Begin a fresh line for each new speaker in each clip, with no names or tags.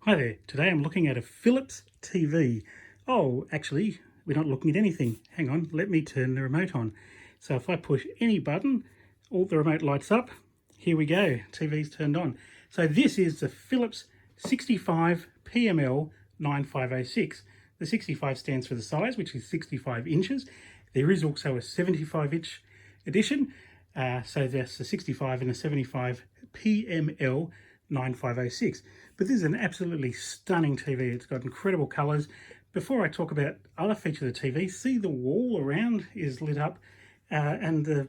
Hi there, today I'm looking at a Philips TV. Oh, actually, we're not looking at anything. Hang on, let me turn the remote on. So if I push any button, all the remote lights up. Here we go, TV's turned on. So this is the Philips 65PML9506. The 65 stands for the size, which is 65 inches. There is also a 75-inch edition. So that's the 65 and the 75 PML 9506. But this is an absolutely stunning TV. It's got incredible colours. Before I talk about other features of the TV, see the wall around is lit up and the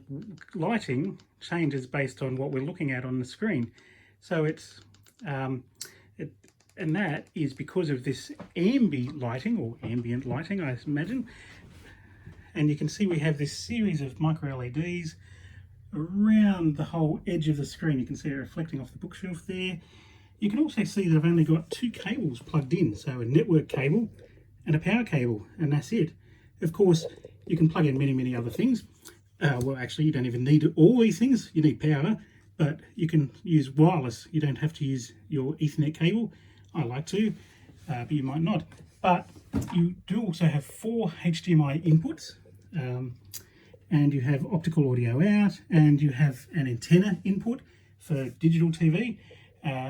lighting changes based on what we're looking at on the screen. So it's and that is because of this lighting or ambient lighting, I imagine. And you can see we have this series of micro LEDs around the whole edge of the screen. You can see it reflecting off the bookshelf there. You can also see that I've only got two cables plugged in, so a network cable and a power cable, and that's it. Of course, you can plug in many other things. Well, actually, you don't even need all these things. You need power, but you can use wireless. You don't have to use your Ethernet cable. I like to, but you might not. But you do also have 4 HDMI inputs, and you have optical audio out, and you have an antenna input for digital TV.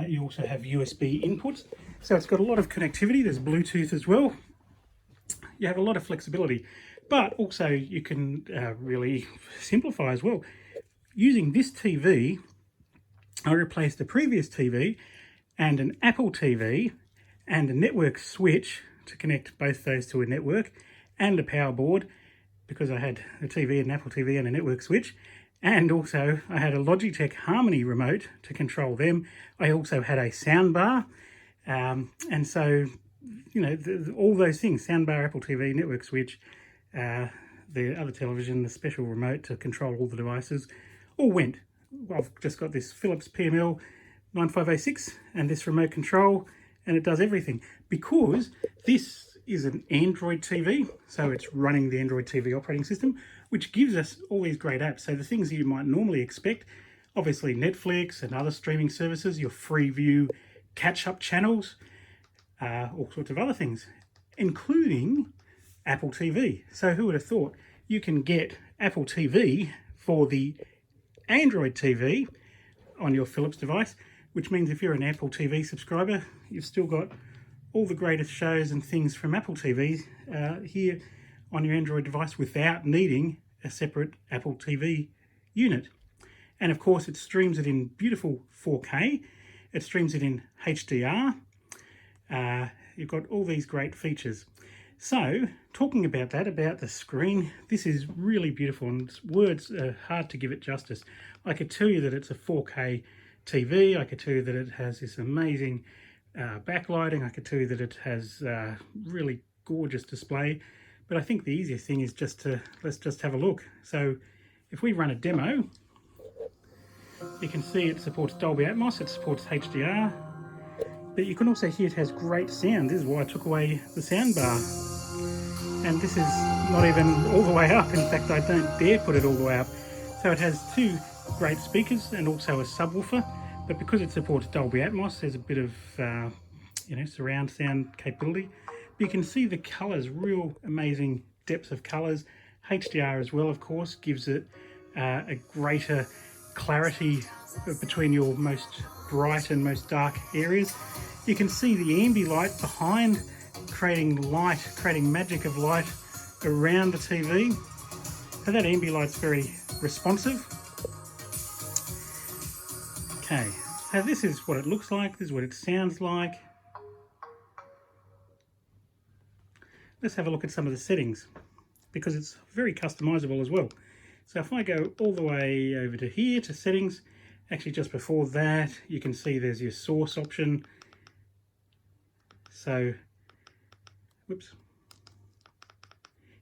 You also have USB inputs, so it's got a lot of connectivity. There's Bluetooth as well. You have a lot of flexibility, but also you can really simplify as well. Using this TV, I replaced the previous TV and an Apple TV and a network switch to connect both those to a network, and a power board, because I had a TV, an Apple TV and a network switch. And also I had a Logitech Harmony remote to control them. I also had a soundbar. And so, you know, all those things, soundbar, Apple TV, network switch, the other television, the special remote to control all the devices, all went. I've just got this Philips PML 9506 and this remote control, and it does everything. Because this is an Android TV, so it's running the Android TV operating system, which gives us all these great apps. So the things that you might normally expect, obviously Netflix and other streaming services, your Freeview catch-up channels, all sorts of other things, including Apple TV. So who would have thought you can get Apple TV for the Android TV on your Philips device, which means if you're an Apple TV subscriber, you've still got all the greatest shows and things from Apple TV here on your Android device without needing a separate Apple TV unit. And of course it streams it in beautiful 4K, it streams it in HDR, you've got all these great features. So talking about that, about the screen, this is really beautiful, and words are hard to give it justice. I could tell you that it's a 4K TV, I could tell you that it has this amazing backlighting, I could tell you that it has really gorgeous display, but I think the easiest thing is let's just have a look. So if we run a demo, you can see it supports Dolby Atmos, it supports HDR, but you can also hear it has great sound. This is why I took away the soundbar, and this is not even all the way up. In fact, I don't dare put it all the way up. So it has 2 great speakers and also a subwoofer. But because it supports Dolby Atmos, there's a bit of surround sound capability. But you can see the colours, real amazing depths of colours. HDR as well, of course, gives it a greater clarity between your most bright and most dark areas. You can see the Ambilight behind, creating magic of light around the TV. So that Ambilight's very responsive. Okay, so this is what it looks like, this is what it sounds like. Let's have a look at some of the settings, because it's very customizable as well. So if I go all the way over to here to settings, actually just before that, you can see there's your source option. So, whoops,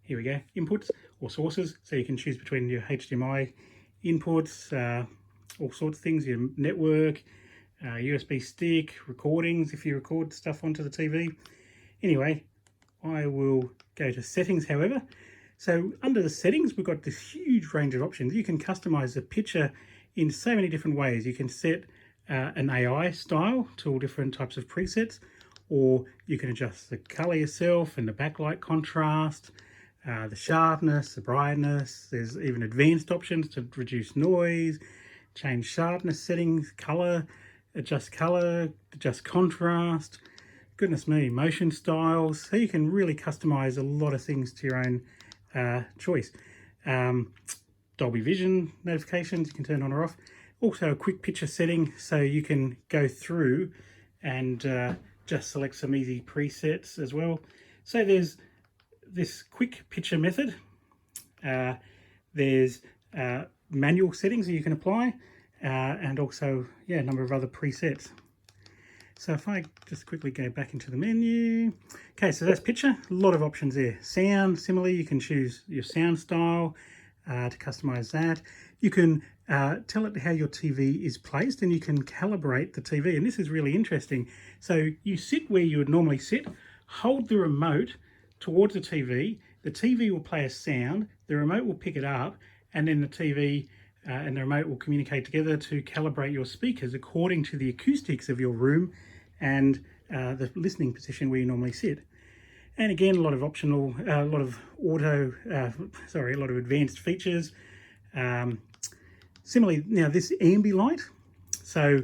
here we go, inputs or sources. So you can choose between your HDMI inputs, all sorts of things, your network, USB stick, recordings if you record stuff onto the TV. Anyway, I will go to settings, however. So under the settings, we've got this huge range of options. You can customize the picture in so many different ways. You can set an AI style to all different types of presets, or you can adjust the color yourself and the backlight contrast, the sharpness, the brightness. There's even advanced options to reduce noise, change sharpness settings, color, adjust contrast, goodness me, motion styles. So you can really customize a lot of things to your own choice. Dolby Vision notifications you can turn on or off. Also a quick picture setting, so you can go through and just select some easy presets as well. So there's this quick picture method. There's manual settings that you can apply, and also a number of other presets. So if I just quickly go back into the menu. Okay, so that's picture, a lot of options there. Sound, similarly, you can choose your sound style to customize that. You can tell it how your TV is placed, and you can calibrate the TV. And this is really interesting. So you sit where you would normally sit, hold the remote towards the TV will play a sound, the remote will pick it up, and then the TV and the remote will communicate together to calibrate your speakers according to the acoustics of your room and the listening position where you normally sit. And again, a lot of optional, a lot of advanced features. Similarly, now this Ambilight. So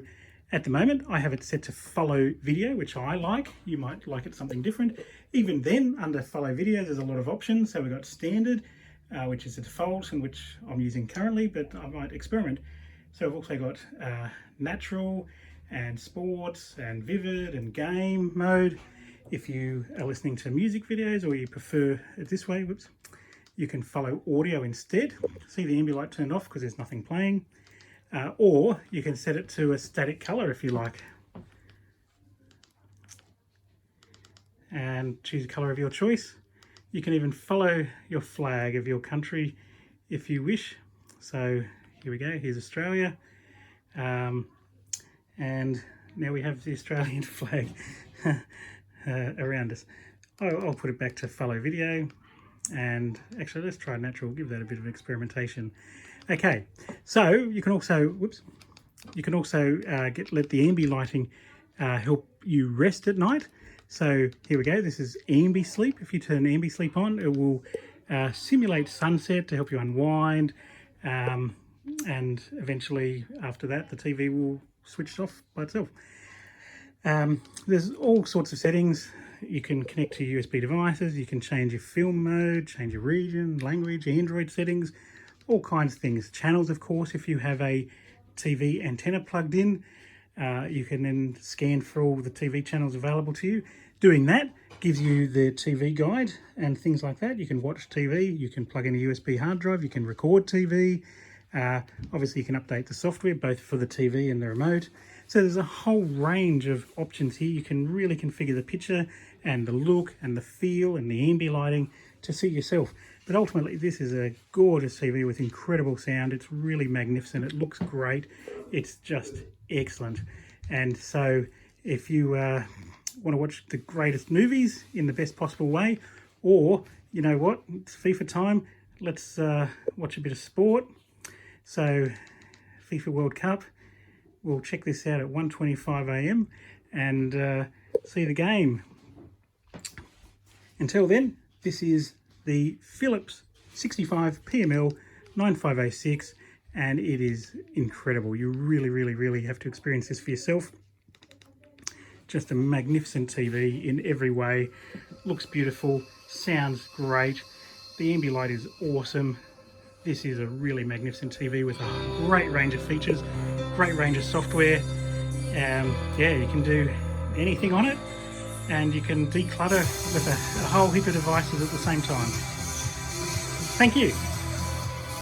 at the moment, I have it set to follow video, which I like. You might like it something different. Even then, under follow video, there's a lot of options. So we've got standard, which is the default and which I'm using currently, but I might experiment. So I've also got natural and sports and vivid and game mode. If you are listening to music videos or you prefer it this way, you can follow audio instead. See the Ambilight turned off because there's nothing playing. Or you can set it to a static color if you like. And choose a color of your choice. You can even follow your flag of your country if you wish. So here we go, here's Australia. And now we have the Australian flag around us. I'll put it back to follow video. And actually, let's try natural, give that a bit of experimentation. Okay, so you can also, let the ambi lighting help you rest at night. So here we go, this is ambi sleep. If you turn ambi sleep on, it will simulate sunset to help you unwind. And eventually after that, the TV will switch off by itself. There's all sorts of settings. You can connect to USB devices, you can change your film mode, change your region, language, Android settings, all kinds of things. Channels, of course, if you have a TV antenna plugged in, you can then scan for all the TV channels available to you. Doing that gives you the TV guide and things like that. You can watch TV, you can plug in a USB hard drive, you can record TV. Obviously, you can update the software, both for the TV and the remote. So there's a whole range of options here. You can really configure the picture and the look and the feel and the ambi lighting to suit yourself. But ultimately, this is a gorgeous TV with incredible sound. It's really magnificent. It looks great. It's just excellent. And so if you want to watch the greatest movies in the best possible way, or, you know what, it's FIFA time, let's watch a bit of sport. So FIFA World Cup, we'll check this out at 1:25 AM and see the game. Until then, this is the Philips 65PML9506, and it is incredible. You really have to experience this for yourself. Just a magnificent TV in every way. Looks beautiful, sounds great. The Ambilight is awesome. This is a really magnificent TV with a great range of features, great range of software. Yeah, you can do anything on it, and you can declutter with a whole heap of devices at the same time. Thank you.